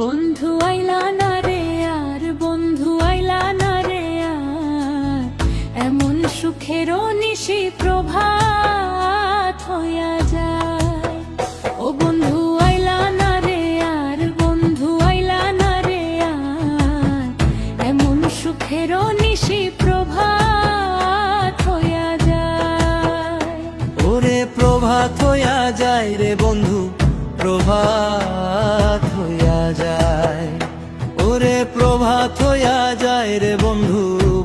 বন্ধু আইলা না রে আর, বন্ধু আইলা না রে আর, এমন সুখেরও নিশি প্রভাত হইয়া যায়। ও বন্ধু আইলা না রে আর, বন্ধু আইলা না রে আর, এমন সুখেরও নিশি প্রভাত হইয়া যায়। ওরে প্রভাত হইয়া যায় রে বন্ধু, প্রভাত হইয়া যায়। ওরে প্রভাত হইয়া যায় রে বন্ধু,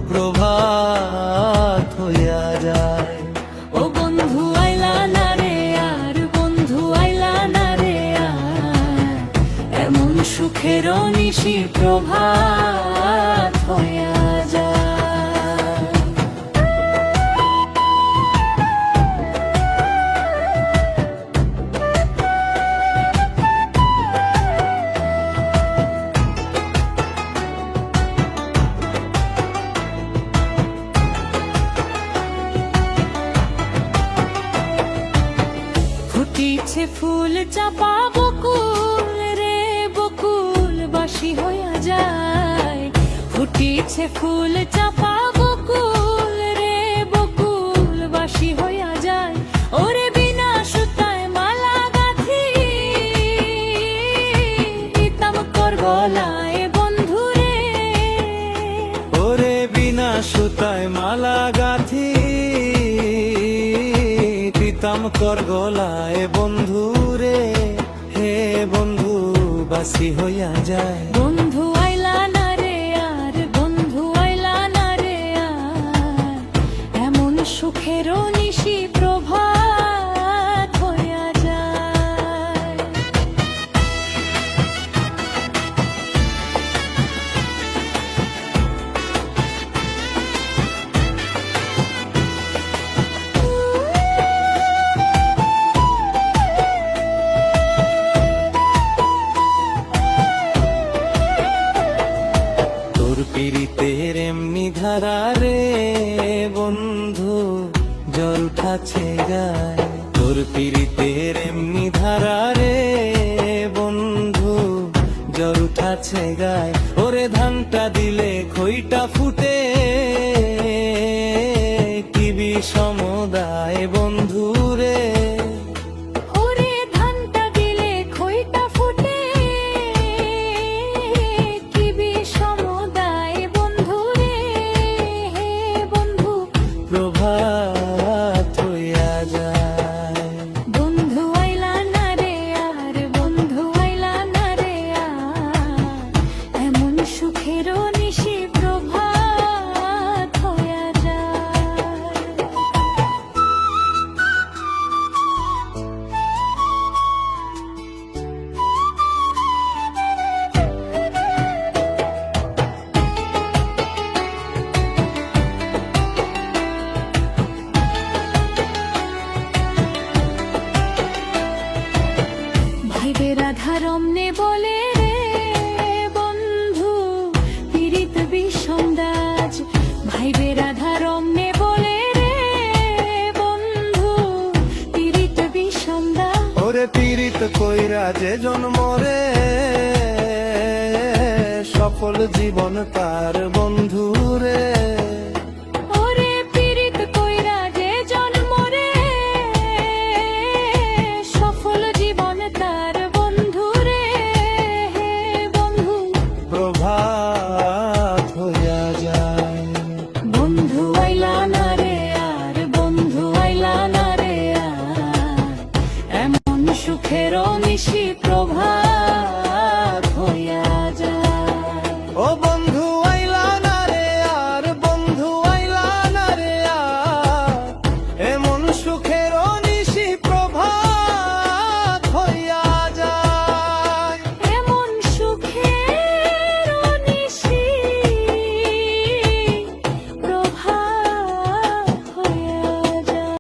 প্রভাত হইয়া যায়। ও বন্ধু আইলা না রে আর, বন্ধু আইলা না রে আর, এমন সুখেরও নিশি প্রভাত হইয়া যায়। ফুটিছে ফুল চাপা বকুল রে, বকুল বাসি হইয়া যায়। ফুটিছে ফুল চাপা বকুল রে, বকুল বাসি হইয়া যায়। ওরে বিনা সুতায় মালা গাঁথি দিতাম কর গলায় বন্ধু রে। ওরে বিনা সুতায় মালা গাঁথি দিতাম কর গলায় বন্ধু রে। হে বন্ধু বাসি হইয়া যায়। বন্ধু আইলা না রে আর, বন্ধু আইলা না রে আর, এমন সুখেরও নিশি প্রভাত হইয়া যায়। তোর পীড়িতের এমনি ধারা রে বন্ধু, জ্বর উঠাছে গায়। তোর পীড়িতের এমনি ধারা রে বন্ধু, জ্বর উঠাছে গায়। ওরে ধানটা দিলে খইটা ফুটে, কি বিষমদায় বন্ধু রে। ওরে ধানটা দিলে খইটা ফুটে, কি বিষমদায় বন্ধু রে। হে বন্ধু প্রভাত হইয়া যায়। বন্ধু আইলা না রে আর, বন্ধু আইলা না রে আর, এমন সুখেরও নিশি প্রভাত হইয়া যায়। ভাইবে রাধা রমনে বলে রে বন্ধু, পীড়িত বিষমদাজ। ভাইবে রাধা রমনে বলে রে বন্ধু, পীড়িত বিষমদাজ। ওরে পীড়িত কইরা যে জন্ম রে, সফল জীবন তার বন্ধু রে।